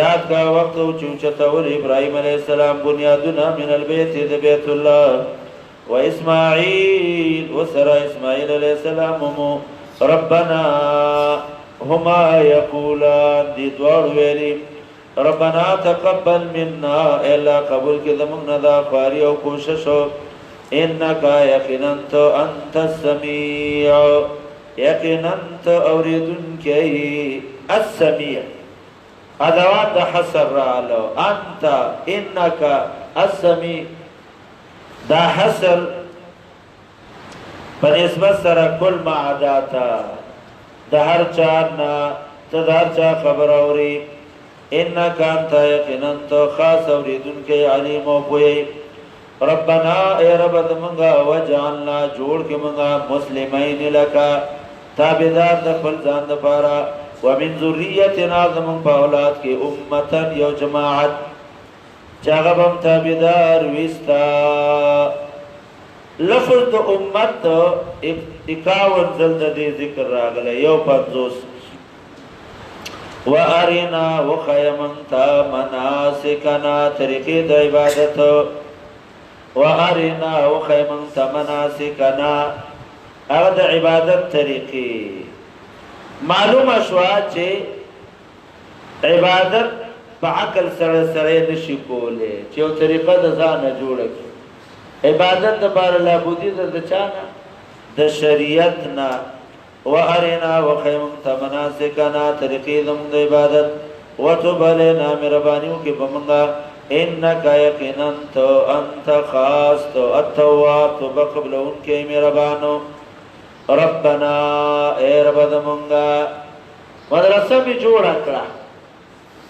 A: یاد کا وقت چوچتور ابراهيم عليه السلام بنیادنا من البيت ذ بیت الله واسماعيل وسرى اسماعيل عليه السلام ربنا هما يقولان دي دوار ویلی ربنا تقبل منا الا قبول کی زمون دا خواری او کوششو انکا یقینا انت السمیع یقینا اوریدن کی السمیع ادوات د حصر رالو انت انک السمیع دا حصر په نسبت سره کل ما عداتا د هر چا نه ته د هر چا خبر اوري انک انت یقینا تو خاص اوریدونکې علیم او پوهی ربنا اے رب دمنگا وجعلنا جوڑ کے منگا مسلمین لکا تابدار دخل زان دپارا ومن ذریتنا دمنگ پا اولاد کی امتا یو جماعت چاگبم تابدار وستا لفظ دا امت 51 زلد دی ذکر راگلے یو 50 وَأَرِنَا وَخَيَمَنْتَا مَنَاسِكَنَا طریقی دا عبادت وَأَرِنَا وَخَيْمَنْتَ مَنَاسِكَنَا اگر دا عبادت طریقی معلوم اشوا چه عبادت پا عقل سر نشی کولے چه او طریقه دا زان جوڑا کی عبادت دا بار اللہ بودی دا چانا دا شریعتنا وَأَرِنَا وَخَيْمَنْتَ مَنَاسِكَنَا طریقی دم دا عبادت وَتُبَ عَلَيْنَا مِرَبَانِيو کی بمنگا انکا یقیناً تو انت خاص تو التواب تو بقبل ان کے مہربانو ربنا اے رب دمونگا مدرسہ بھی جوڑ اکڑا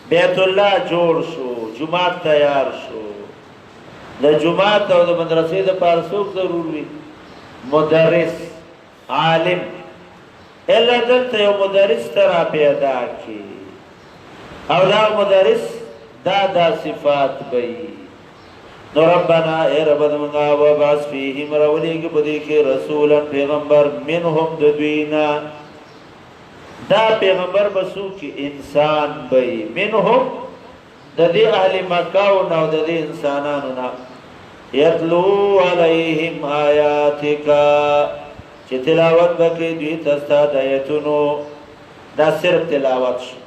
A: بیت اللہ جوڑ شو جماعت تیار شو دا جماعت او دا مدرسے دا پارسوک ضرور بھی مدرس عالم اللہ دلتا یو مدرس ترا پیدا کی او دا مدرس دا صفات بئی نو ربنا اے رب دمگا وباس فیہم رولی کی بدی کے رسولا پیغمبر منہم ددوینا دا پیغمبر بسو کی انسان بئی منہم ددی اہل مکاونا و ددی انسانانونا یتلو علیہم آیاتکا چی تلاوت بکی دوی تستاد آیتونو دا صرف تلاوت شو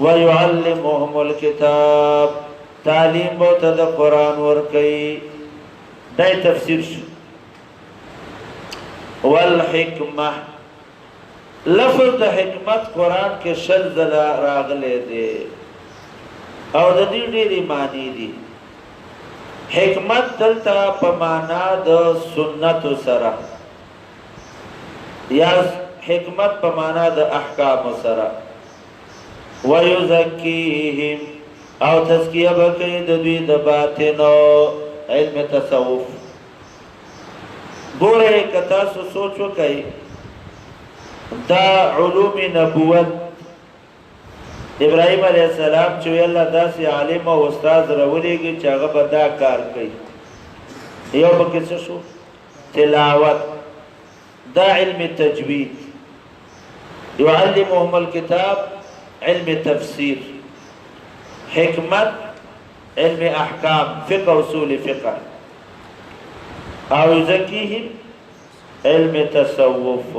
A: وَيُعَلِّمُهُمُ الْكِتَابِ تعلیم بوتا دا قرآن ورکی دای تفسیر شو والحکمہ لفظ دا حکمت قرآن کے شلز راغلے دے او دا دیری معنی دی حکمت دلتا پمانا دا سنت سرا یا حکمت پمانا دا احکام سرا وَيُزَكِّيهِمْ او تزکیہ بکی دوی دا باطن و علم تصوف گورے کتاسو سوچو کئی دا علوم نبوت ابراہیم علیہ السلام چوی اللہ دا سی عالم و استاذ رولی گی چاگا با دا کار کئی یو بکی سشو تلاوت دا علم تجوید یعلمهم الکتاب علم تفسیر حکمت علم احکام فقہ اصول فقہ او یزکیہم علم تصوف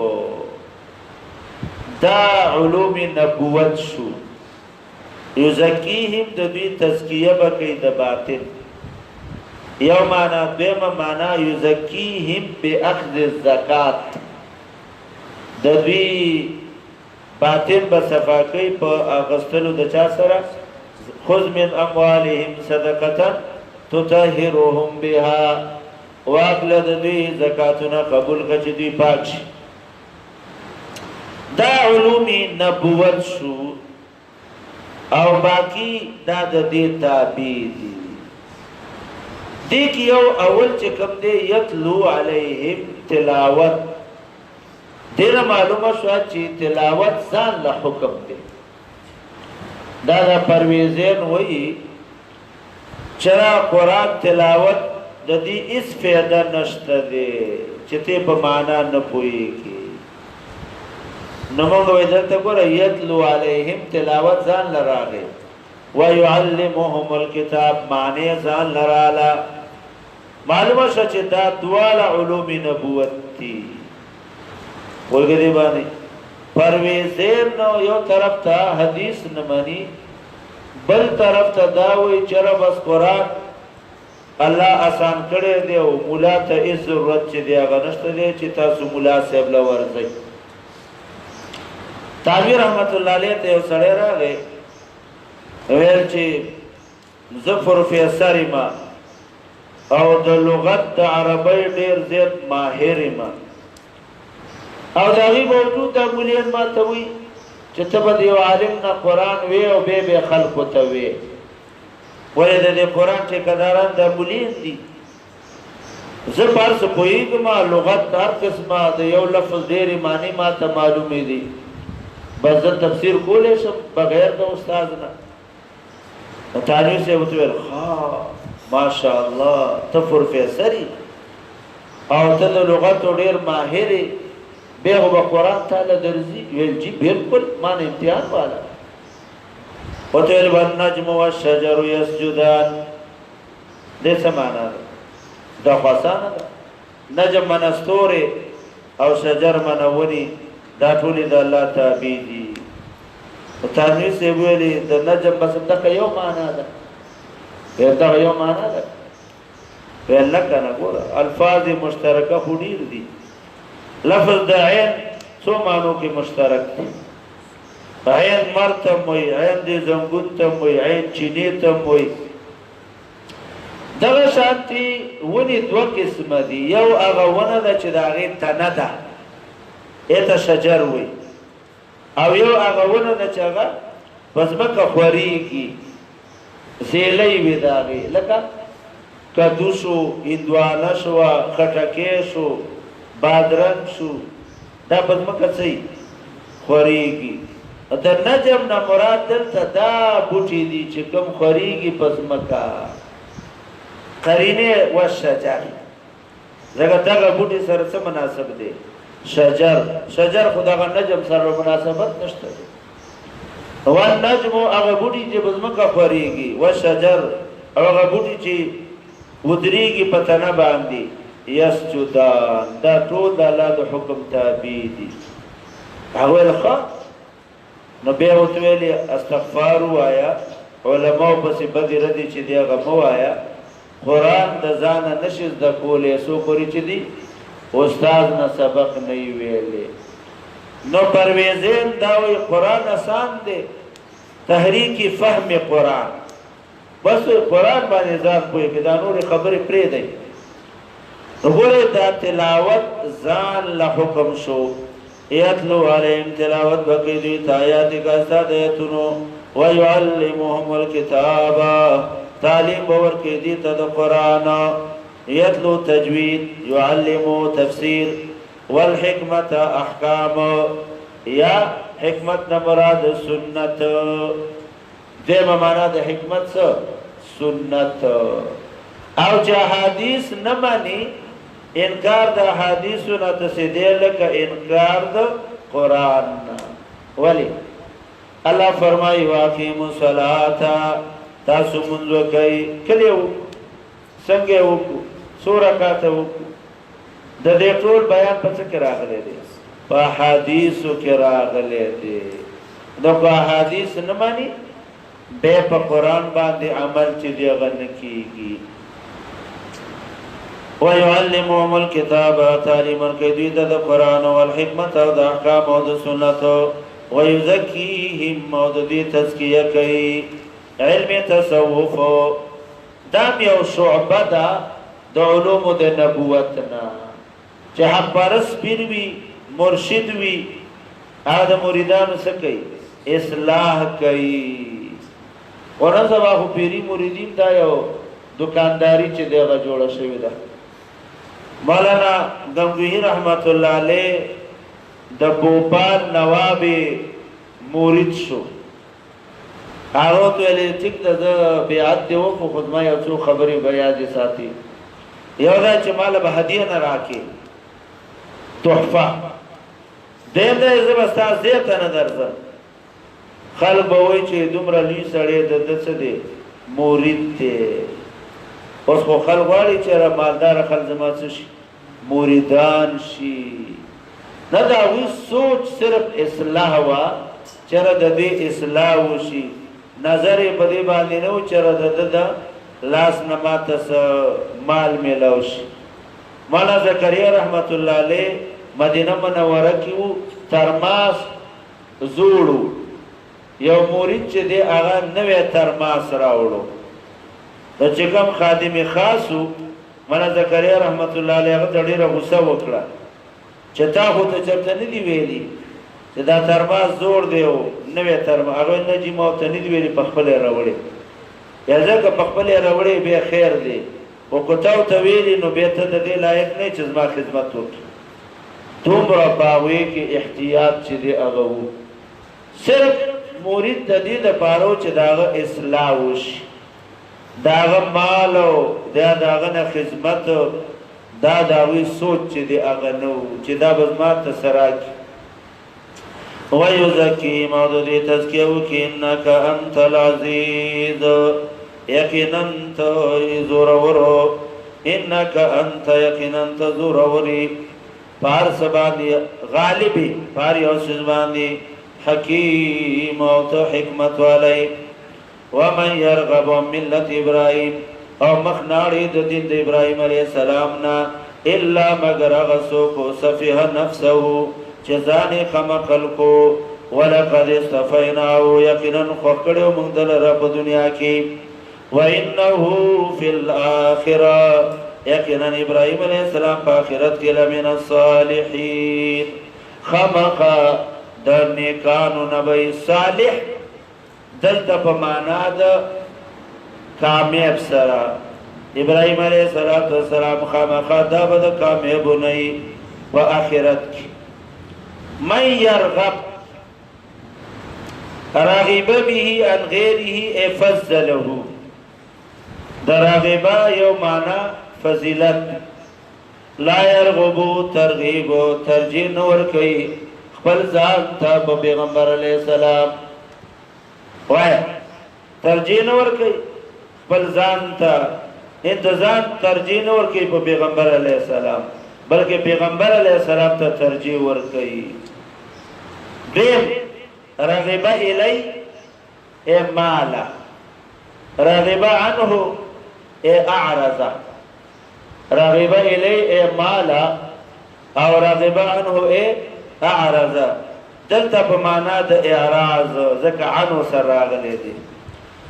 A: دا علوم نبوت شو یزکیہم دوی تزکیہ بکی دا باطن یو معنی دویم معنی یزکیہم بی اخذ الزکاة دوی باطن بصفاقی پا اغسطلو دا چا سرا خذ من اموالهم صدقتا تطهرهم بها واقلد دوی زکاتنا قبول کچ دوی پاک شی دا علومی نبوت شو او باقی دا دی تابی دی دیکھ یو اول چکم دے یتلو علیہم تلاوت دیر معلومہ شوا چی تلاوت زان لحکم دے دادا پرویزین وئی چرا قرآن تلاوت دا دی اس فیدہ نشتا دے چتے پا معنی نپوئی کی نمونگ ویدلتا گورا یتلو علیہم تلاوت زان لراغے وَيُعَلِّمُهُمُ الْكِتَابِ معنی زان لرالا معلومہ شوا چی دا دوالا علوم نبوت تی ویگه دی بانی پرویزین نو یو طرف تا حدیث نمانی بل طرف تا داوی چرا بس قرآن اللہ آسان کرے دے و مولا تا اس ضرورت چی دیا غنشت دے چی تاسو مولا سیب لورزی تاوی رحمت الله علیه ته یو سړی راغی ویل چې زه پروفیسر یم او د لغت د عربی ډیر زیات ماهر یم او د هغې باوجود دا مولین ما ته وایي چې ته به د یو عالم نه قرآن وی او بیا به خلکو ته وی ولې د دې قرآن ټیکهداران دا مولین دي زه په هر څه پوهېږم لغت هر قسمه د یو لفظ ډېرې معنی ما ته معلومې دي بس زه تفسیر کولی شم بغیر د استاد نه تانوي صاحب ورته ویل ها ماشاءالله ته پروفیسر یې او ته د لغتو ډېر ماهر یې بیا خو به قرآن تعالی درځي ویل جي بلکل ما نه امتحان والا ورته ویل والنجم والشجر یسجدان دې څه معنا ده دا خو اسانه ده نجم من ستوري او شجر من ونی دا ټولې د الله تابع دي تانوي صاحب ویلي د نجم بس دغه یو معنا ده دغه یو معنا ده ویل نه کنه ګوره الفاظ مشترکه خو ډېر دي لفظ د عین څو معنو کې مشترک دي عین مر ته وایي عین د زنګون ته وایي عین چینې ته وایي دغه شانتي ونې دوه قسمه دي یو هغه ونه ده چې د هغې تنه ده ایته شجر وایي او یو هغه ونه ده چې هغه په ځمکه خورېږي زیلی وي د هغې لکه کدو شو هندوانه شوه خټکی شو بادرنګ شو دا په ځمکه څه خورېږي د نجم نه مراد دلته دا بوټي دي چې کوم خورېږي په ځمکه قرینې والشجر ځکه دغه بوټي سره څه مناسب دی شجر خو دغه نجم سره مناسبت نشته دی والنجم هغه بوټي چې په ځمکه خورېږي والشجر او هغه بوټي چې ودرېږي په تنه باندې یسجدان دا ټول د الله د حکم تابع دي هغه ویل ښه نو بیا ورته ویلې استغفار ووایه علماو پسې بدې ردې چې دی هغه مه وایه قرآن د ځانه نشي زده کولی څو پورې چې دي استاد نه سبق نه یې ویلی نو پرویزین دا وایي قرآن اسان دی تحریک فهم قرآن بس قرآن باندې ځان پوهېږي دا نورې خبرې پرېږدئ غوره دا تلاوت ځان له حکم شو یتلو علیهم تلاوت بکی دوی تایات کا استاد ایتونو ویعلمهم الکتاب تعلیم باور کی دی تا دا قرآن یتلو تجوید یعلمو تفسیر والحکمت احکام یا حکمت نمراد سنت دیم مانا دا حکمت سنت او چه حدیث نمانی انکار د حدیثو نه تسیدی لکه انکار د قرآن ولی الله فرمایي واقیموا الصلاة تاسو منځ وکئ کله څنګه وکړو څو رکعاته وکړو د دې ټول بیان په څه کې راغلی دی په حدیثو کې راغلی دی نو په حدیث نه مانی به په قرآن باندې عمل چې دی هغه نه کیږي ويعلمهم الكتاب تعلیم ورکوي د قرآن او الحکمت او د احکام او د سنت ويزکیهم او د دې تزکیه کوي علم تصوف دا یو شعبه ده د علوم د نبوت نه چې حق پرس پیر وي مرشد وي هغه د مریدانو څه کوي اصلاح کوي ورځ واخو پیری مریدین دا یو دکانداری چې دغه جوړه شوې ده مولانا گنگوہی رحمت اللہ علیہ د بوپال نواب مورید شو هغه ته ویل ټیک ده بیعت دی وکړو خو ما یو څو خبرې بیا دي ساتي یو دا چې مال به هدیه نه راکې تحفه دیم دا زه به ستا زیر ته نه درځم خلک به وایي چې دومره لوی سړی د ده څه دی مورید دی اوس خو خلک غواړي چې مالدار خلک زما څه شي موریدان شي نه د هغوی سوچ صرف اصلاح وه چېرې د دې اصلاح وشي نظر یې په دې باندې نه و چېرې د ده د لاس نه ماته څه مال میلاو شي مولانا زکریا رحمت الله علیه مدینه منوره کې و ترماس زوړو یو مرید چې دی هغه نوې ترماس راوړو د چې کوم خادم خاصو مولانا زکریا رحمت الله علیه هغه ډېره غوسه وکړه چې تا خو ته چېرته نه دي ویلي چې دا ترماس زوړ دی او نوې ترماس هغه نه جي ما ورته نه دي ویلي په خپله یې راوړې یا ځکه په خپله یې راوړې بیا خیر دی خو که تا ورته ویلي نو بیا ته د دې لایق نه یې چې زما خدمت وکړي دومره په هغوی کې احتیاط چې دی هغه و صرف مرید د دې دپاره و چې د هغه اصلاح وشي د هغه مال او د هغه نه خدمت دا د هغوی سوچ چې دی هغه نه و چې دا به زما ته څه راکړي ویزکیم او د دې تزکیه وکړي انک انت العزیز یقینا ته زورورو انک انت یقینا ته زوروري پار سباندی غالبی پار یو سیز باندی حکیم او ته حکمت والی ومن یرغب عن ملت ابراهیم او مخناړي د دین د ابراهیم علیه السلام نه الا مگر هغه څوک سفیه نفسه چې ځان یې خمقل کو ولقد اصطفیناه یقینا خوښ کړی موږ دلته په دنیا کې وانه فی الاخره یقینا ابراهیم علیہ السلام په آخرت کې لمن الصالحین خامخا د نیکانو نه وی صالح دلته په معنا د کامیاب سره ابراهیم علیہ السلام خامخا دا به د کامیابو نه وي په آخرت کې من یرغب راغب به عن غیره فضله د راغبه یو معنا فضیلت لا يرغبو ترغیب ترجیح نور کئی خپل ځان ته په پیغمبر علیہ السلام وای ترجیح نور کئی خپل ځان ته انتظام ترجیح نور کئی په پیغمبر علیہ السلام بلکې پیغمبر علیہ السلام ته ترجیح ور کئی دیم رغب الی ای مالا رغب عنه ای اعرض راغب الی ای مالا او راغب عنه ای اعرض دلته په معنا د اعراض ځکه عنه سره راغلی دی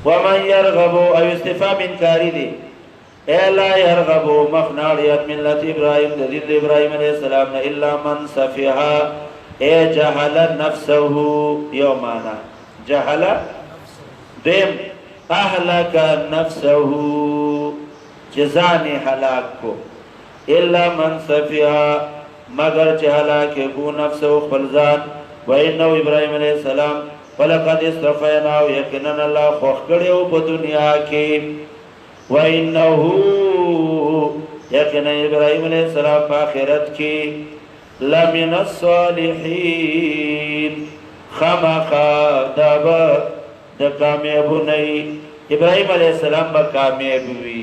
A: ومن یرغب او استفهام انکاري دی ای لا یرغب مخناړیت ملت ابراهیم د دین د ابراهیم علیه السلام نه الا من سفیها ای جهل نفسه یو معنا جهل دیم اهلک نفسه جزانی حلاک کو الا من سفیها مگر چه حلاک کو نفس و خپلزان و انو ابراهیم علیہ السلام فلقد استفیناو یقینن اللہ خوخ کڑیو پا دنیا کی و انہو یقینن ابراهیم علیہ السلام پا آخرت کی لمن الصالحین خامخا دابا دا کامیابو نئی ابراهیم علیہ السلام با کامیابوی